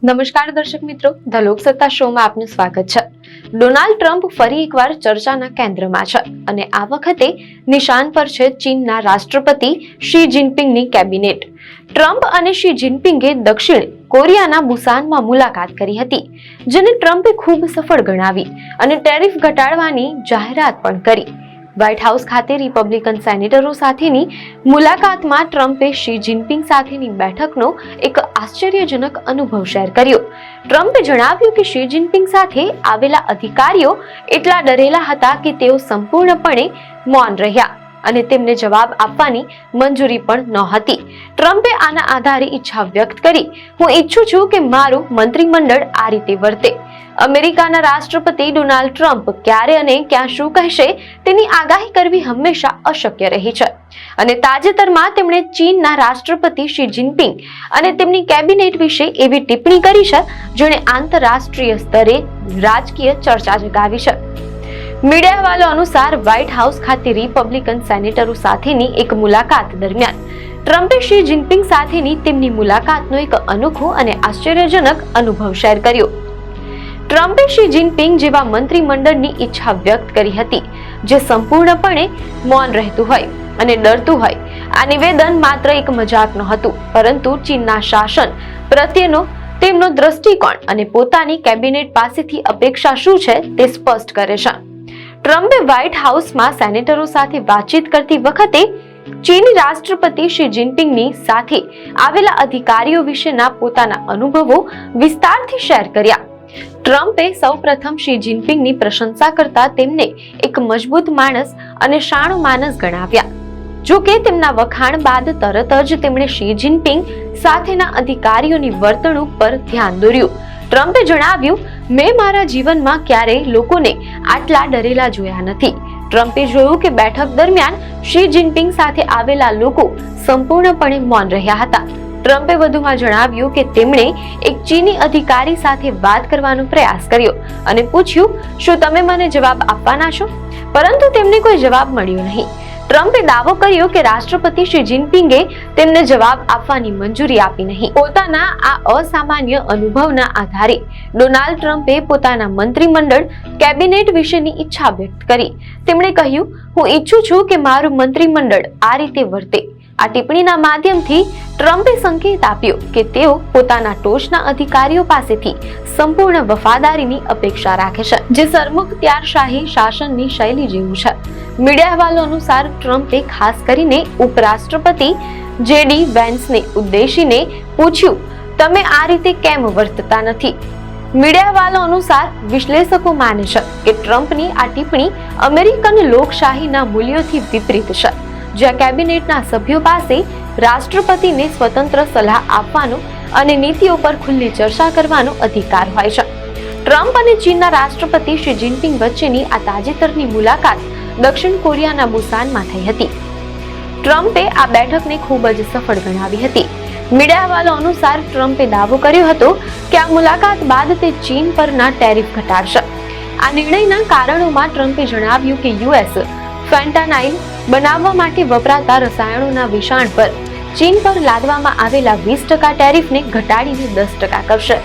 નમસ્કાર દર્શક મિત્રો, ધ લોકસત્તા શોમાં આપનું સ્વાગત છે। ડોનાલ્ડ ટ્રમ્પ ફરી એકવાર ચર્ચાના કેન્દ્રમાં છે અને આ વખતે નિશાન પર છે ચીનના રાષ્ટ્રપતિ શી જિનપિંગની કેબિનેટ। ટ્રમ્પ અને શી જિનપિંગે દક્ષિણ કોરિયાના બુસાનમાં મુલાકાત કરી હતી, જેને ટ્રમ્પે ખૂબ સફળ ગણાવી અને ટેરિફ ઘટાડવાની જાહેરાત પણ કરી। વ્હાઇટ હાઉસ ખાતે રિપબ્લિકન સેનેટરો સાથેની મુલાકાતમાં ટ્રમ્પે શી જિનપિંગ સાથેની બેઠકનો એક આશ્ચર્યજનક અનુભવ શેર કર્યો। ટ્રમ્પે જણાવ્યું કે શી જિનપિંગ સાથે આવેલા અધિકારીઓ એટલા ડરેલા હતા કે તેઓ સંપૂર્ણપણે મૌન રહ્યા અને તેમને જવાબ આપવાની મંજૂરી પણ નહોતી। ટ્રમ્પે આના આધારે ઈચ્છા વ્યક્ત કરી, હું ઈચ્છું છું કે મારું મંત્રીમંડળ આ રીતે વર્તે। અમેરિકાના રાષ્ટ્રપતિ ડોનાલ્ડ ટ્રમ્પ ક્યારે અને ક્યાં શું કહેશે તેની આગાહી કરવી હંમેશા અશક્ય રહી છે અને તાજેતરમાં તેમણે ચીનના રાષ્ટ્રપતિ શી જિનપિંગ અને તેમની કેબિનેટ વિશે એવી ટિપ્પણી કરી છે જેણે આંતરરાષ્ટ્રીય સ્તરે રાજકીય ચર્ચા જગાવી છે। મીડિયા અહેવાલો અનુસાર વ્હાઇટ હાઉસ ખાતે રિપબ્લિકન સેનેટરો સાથેની એક મુલાકાત દરમિયાન ટ્રમ્પે શી જિનપિંગ સાથેની તેમની મુલાકાતનો એક અનોખો અને આશ્ચર્યજનક અનુભવ શેર કર્યો। ટ્રમ્પે શી જિનપિંગ જેવા મંત્રીમંડળની ઈચ્છા વ્યક્ત કરી હતી જે સંપૂર્ણપણે મૌન રહેતું હોય અને ડરતું હોય। આ નિવેદન માત્ર એક મજાક નહોતું, પરંતુ ચીનના શાસન પ્રત્યેનો તેમનો દ્રષ્ટિકોણ અને પોતાની કેબિનેટ પાસેથી અપેક્ષા શું છે તે સ્પષ્ટ કરે છે। ટ્રમ્પે વ્હાઇટ હાઉસમાં સેનેટરો સાથે વાતચીત કરતી વખતે ચીની રાષ્ટ્રપતિ શી જિનપિંગની સાથે આવેલા અધિકારીઓ વિશેના પોતાના અનુભવો વિસ્તારથી શેર કર્યા। ટ્રમ્પે સૌપ્રથમ શી જિનપિંગની પ્રશંસા કરતા તેમને એક મજબૂત માણસ અને શાણો માણસ ગણાવ્યા। જો કે તેમના વખાણ બાદ તરત જ તેમણે શી જિનપિંગ સાથેના અધિકારીઓની વર્તણૂક પર ધ્યાન દોર્યું। ટ્રમ્પે જણાવ્યું, મેં મારા જીવનમાં ક્યારેય લોકોને આટલા ડરેલા જોયા નથી। ટ્રમ્પે જોયું કે બેઠક દરમિયાન શી જિનપિંગ સાથે આવેલા લોકો સંપૂર્ણપણે મૌન રહ્યા હતા। ટ્રમ્પે વધુમાં જણાવ્યું કે તેમણે એક ચીની અધિકારી સાથે વાત કરવાનો પ્રયાસ કર્યો અને પૂછ્યું, શું તમે મને જવાબ આપવાના છો? પરંતુ તેમને કોઈ જવાબ મળ્યો નહીં। ટ્રમ્પે દાવો કર્યો કે રાષ્ટ્રપતિ શી જિનપિંગે તેમને જવાબ આપવાની મંજૂરી આપી નહીં। પોતાના આ અસામાન્ય અનુભવના આધારે ડોનાલ્ડ ટ્રમ્પે પોતાના મંત્રીમંડળ કેબિનેટ વિશેની ઈચ્છા વ્યક્ત કરી। તેમણે કહ્યું, હું ઈચ્છું છું કે મારું મંત્રીમંડળ આ રીતે વર્તે। આ ટિપ્પણીના માધ્યમથી ટ્રમ્પે સંકેત આપ્યો કે તેઓ પોતાના ટોચના અધિકારીઓ પાસેથી સંપૂર્ણ વફાદારીની અપેક્ષા રાખે છે, જે સરમુખત્યારશાહી શાસનની શૈલી જેવું છે। મીડિયા અહેવાલો અનુસાર ટ્રમ્પે ખાસ કરીને ઉપરાષ્ટ્રપતિ જેડી વેન્સને ઉદ્દેશીને પૂછ્યું, તમે આ રીતે કેમ વર્તતા નથી? મીડિયા અહેવાલો અનુસાર વિશ્લેષકો માને છે કે ટ્રમ્પની આ ટિપ્પણી અમેરિકન લોકશાહીના મૂલ્યોથી વિપરીત છે, જ્યાં કેબિનેટના સભ્યો પાસે રાષ્ટ્રપતિને સ્વતંત્ર સલાહ આપવાનો અને નીતિઓ પર ખુલ્લી ચર્ચા કરવાનો અધિકાર હોય છે। ટ્રમ્પ અને ચીનના રાષ્ટ્રપતિ શી જિનપિંગ વચ્ચેની આ તાજેતરની મુલાકાત દક્ષિણ કોરિયાના બુસાનમાં થઈ હતી। ટ્રમ્પે આ બેઠકને ખૂબ જ સફળ ગણાવી હતી। મીડિયા અહેવાલો અનુસાર ટ્રમ્પે દાવો કર્યો હતો કે આ મુલાકાત બાદ તે ચીન પરના ટેરિફ ઘટાડશે। આ નિર્ણયના કારણોમાં ટ્રમ્પે જણાવ્યું કે યુએસ ફેન્ટાનાઇલ બનાવવા માટે વપરાતા રસાયણોના વેચાણ પર ચીન પર લાદવામાં આવેલા 20% ટેરિફને ઘટાડીને 10% કરશે।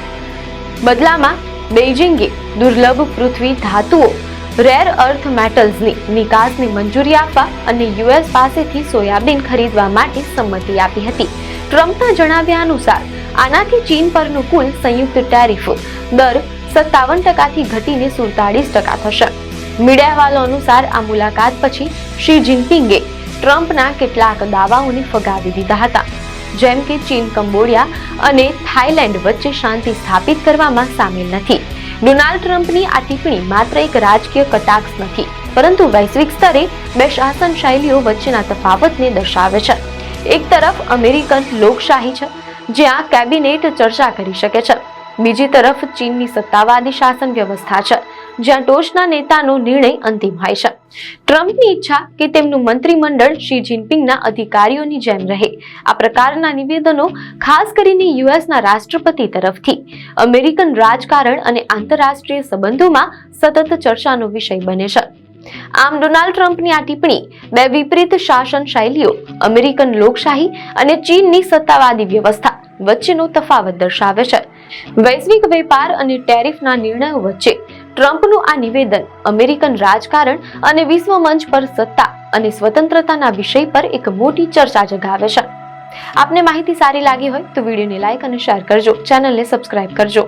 બદલામાં બેઇજિંગે દુર્લભ પૃથ્વી ધાતુઓ રેર અર્થ મેટલ્સની નિકાસની મંજૂરી આપવા અને યુએસ પાસેથી સોયાબીન ખરીદવા માટે સંમતિ આપી હતી। ટ્રમ્પના જણાવ્યા અનુસાર આનાથી ચીન પરનું કુલ સંયુક્ત ટેરિફ દર 57%થી ઘટીને 47% થશે। મીડિયા અહેવાલો અનુસાર આ મુલાકાત પછી શી જિનપિંગે ટ્રમ્પના કેટલાક દાવાઓને ફગાવી દીધા હતા, જેમ કે ચીન કંબોડિયા અને થાઈલેન્ડ વચ્ચે શાંતિ સ્થાપિત કરવામાં સામેલ નથી। ડોનાલ્ડ ટ્રમ્પની આ ટિપ્પણી માત્ર એક રાજકીય કટાક્ષ નથી, પરંતુ વૈશ્વિક સ્તરે બે શાસન શૈલીઓ વચ્ચેના તફાવતને દર્શાવે છે। એક તરફ અમેરિકન લોકશાહી છે, જ્યાં કેબિનેટ ચર્ચા કરી શકે છે, બીજી તરફ ચીનની સત્તાવાદી શાસન વ્યવસ્થા છે, જ્યાં ટોચના નેતાનો નિર્ણય અંતિમ હોય છે। ટ્રમ્પની ઈચ્છા કે તેમનું મંત્રીમંડળ શી જિનપિંગના અધિકારીઓની જેમ રહે, આ પ્રકારના નિવેદનો ખાસ કરીને યુએસના રાષ્ટ્રપતિ તરફથી અમેરિકન રાજકારણ અને આંતરરાષ્ટ્રીય સંબંધોમાં સતત ચર્ચાનો વિષય બને છે। આમ ડોનાલ્ડ ટ્રમ્પની આ ટિપ્પણી બે વિપરીત શાસન શૈલીઓ, અમેરિકન લોકશાહી અને ચીનની સત્તાવાદી વ્યવસ્થા વચ્ચેનો તફાવત દર્શાવે છે। વૈશ્વિક વેપાર અને ટેરિફના નિર્ણયો વચ્ચે ટ્રમ્પનું આ નિવેદન અમેરિકન રાજકારણ અને વિશ્વ મંચ પર સત્તા અને સ્વતંત્રતાના વિષય પર એક મોટી ચર્ચા જગાવે છે. આપને માહિતી સારી લાગી હોય તો વિડીયોને લાઈક અને શેર કરજો, ચેનલને સબસ્ક્રાઇબ કરજો.